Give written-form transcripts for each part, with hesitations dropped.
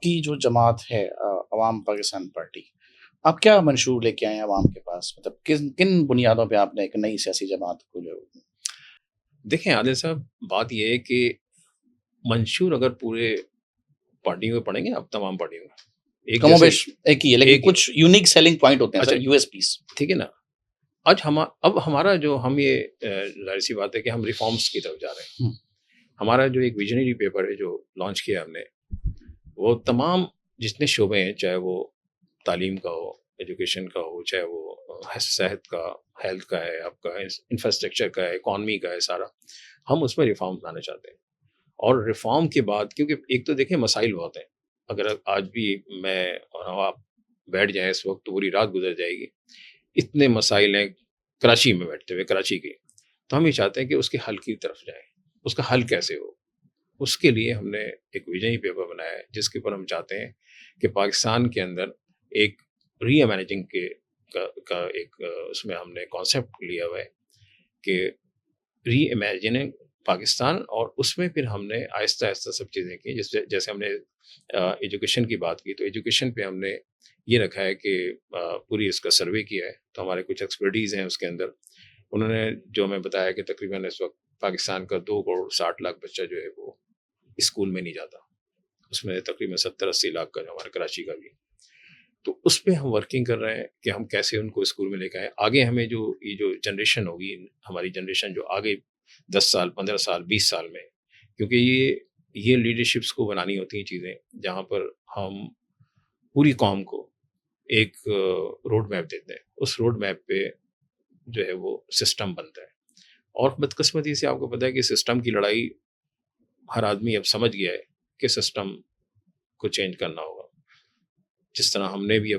کی جو جماعت ہے عوام پاکستان پارٹی، آپ کیا منشور لے کے آئے ہیں عوام کے پاس؟ مطلب کن بنیادوں پہ آپ نے ایک نئی سیاسی جماعت کو جو دیکھیں عادل صاحب، بات یہ ہے کہ منشور اگر پورے پارٹیوں میں پڑھیں گے، اب تمام پارٹیوں میں ایک کم و جیسے بیش ایک ہی ہے، لیکن ایک ہی کچھ یونیک سیلنگ پوائنٹ ہوتے ہیں اچھا سر، یو ایس پیز. ٹھیک ہے نا. آج اب ہمارا جو ہم یہ ظاہر سی بات ہے کہ ہم ریفارمز کی طرف جا رہے ہیں. ہمارا جو ایک ویژنری پیپر ہے جو لانچ کیا ہم نے، وہ تمام جتنے شعبے ہیں، چاہے وہ تعلیم کا ہو، ایجوکیشن کا ہو، چاہے وہ صحت کا، ہیلتھ کا ہے، آپ کا انفراسٹرکچر کا ہے، اکانومی کا ہے، سارا ہم اس میں ریفارم لانا چاہتے ہیں. اور ریفارم کے بعد، کیونکہ ایک تو دیکھیں مسائل بہت ہیں، اگر آج بھی میں اور آپ بیٹھ جائیں اس وقت تو پوری رات گزر جائے گی. اتنے مسائل ہیں کراچی میں بیٹھتے ہوئے، کراچی کے. تو ہم یہ چاہتے ہیں کہ اس کے حل کی طرف جائیں. اس کا حل کیسے ہو، اس کے لیے ہم نے ایک ویژن پیپر بنایا ہے جس کے اوپر ہم چاہتے ہیں کہ پاکستان کے اندر ایک ری امیجنگ کا ایک اس میں ہم نے کانسیپٹ لیا ہوا ہے کہ ری امیجننگ پاکستان. اور اس میں پھر ہم نے آہستہ آہستہ سب چیزیں کی. جیسے ہم نے ایجوکیشن کی بات کی، تو ایجوکیشن پہ ہم نے یہ رکھا ہے کہ پوری اس کا سروے کیا ہے. تو ہمارے کچھ ایکسپرٹیز ہیں اس کے اندر. انہوں نے جو ہمیں بتایا کہ تقریباً اس وقت پاکستان کا 2.60 کروڑ بچہ جو ہے وہ اسکول میں نہیں جاتا. اس میں تقریباً 70-80 لاکھ کا جو ہمارے کراچی کا بھی. تو اس پہ ہم ورکنگ کر رہے ہیں کہ ہم کیسے ان کو اسکول میں لے کے آئیں. آگے ہمیں یہ جو جنریشن ہوگی، ہماری جنریشن جو آگے 10 سال، 15 سال، 20 سال میں، کیونکہ یہ لیڈرشپس کو بنانی ہوتی ہیں چیزیں جہاں پر ہم پوری قوم کو ایک روڈ میپ دیتے ہیں. اس روڈ میپ پہ جو ہے وہ سسٹم بنتا ہے. اور بدقسمتی سے آپ کو پتہ ہے کہ سسٹم کی لڑائی ہر آدمی اب سمجھ گیا ہے کہ سسٹم کو چینج کرنا ہوگا. جس طرح ہم نے بھی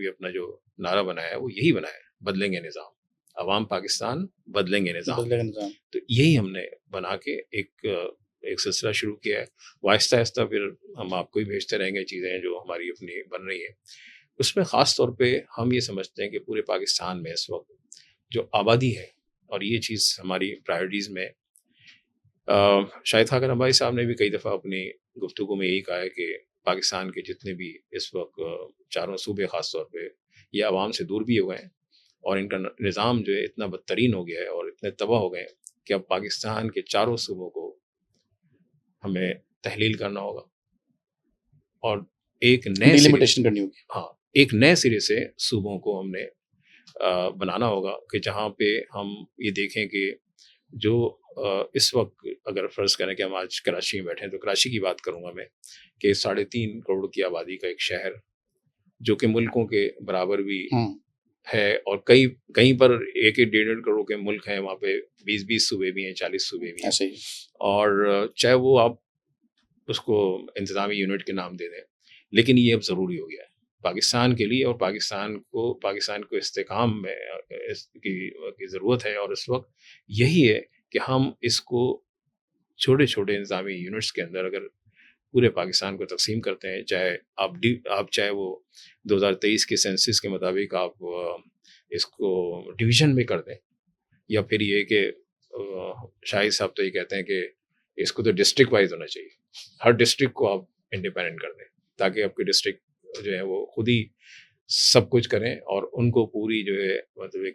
اپنا جو نعرہ بنایا ہے وہ یہی بنایا ہے، بدلیں گے نظام، عوام پاکستان بدلیں گے نظام. بدلے کا نظام. تو یہی ہم نے بنا کے ایک سلسلہ شروع کیا ہے. آہستہ آہستہ پھر ہم آپ کو ہی بھیجتے رہیں گے چیزیں جو ہماری اپنی بن رہی ہیں. اس میں خاص طور پہ ہم یہ سمجھتے ہیں کہ پورے پاکستان میں اس وقت جو آبادی ہے، اور یہ چیز ہماری پرائرٹیز میں، شاہد خاقان ابائی صاحب نے بھی کئی دفعہ اپنی گفتگو میں یہی کہا ہے کہ پاکستان کے جتنے بھی اس وقت چاروں صوبے خاص طور پہ یہ عوام سے دور بھی ہو گئے ہیں، اور ان کا نظام جو ہے اتنا بدترین ہو گیا ہے اور اتنے تباہ ہو گئے ہیں کہ اب پاکستان کے چاروں صوبوں کو ہمیں تحلیل کرنا ہوگا اور ایک نئے ڈیلیمیٹیشن کرنی ہوگی. ہاں، ایک نئے سرے سے صوبوں کو ہم نے بنانا ہوگا کہ جہاں پہ ہم یہ دیکھیں کہ جو اس وقت اگر فرض کریں کہ ہم آج کراچی میں بیٹھیں تو کراچی کی بات کروں گا میں کہ 3.5 کروڑ کی آبادی کا ایک شہر جو کہ ملکوں کے برابر بھی ہے، اور کہیں پر 1-1.5 کروڑ کے ملک ہیں، وہاں پہ 20 صوبے بھی ہیں، 40 صوبے بھی ہیں. اور چاہے وہ آپ اس کو انتظامی یونٹ کے نام دے دیں، لیکن یہ اب ضروری ہو گیا ہے پاکستان کے لیے، اور پاکستان کو استحکام میں کی ضرورت ہے. اور اس وقت یہی ہے کہ ہم اس کو چھوٹے چھوٹے انتظامی یونٹس کے اندر اگر پورے پاکستان کو تقسیم کرتے ہیں، چاہے وہ 2023 کے سینسس کے مطابق آپ اس کو ڈویژن میں کر دیں، یا پھر یہ کہ شاہد صاحب تو یہ کہتے ہیں کہ اس کو تو ڈسٹرکٹ وائز ہونا چاہیے، ہر ڈسٹرکٹ کو آپ انڈیپینڈنٹ کر دیں تاکہ آپ کی ڈسٹرکٹ جو ہے وہ خود ہی سب کچھ کریں اور ان کو پوری جو ہے مطلب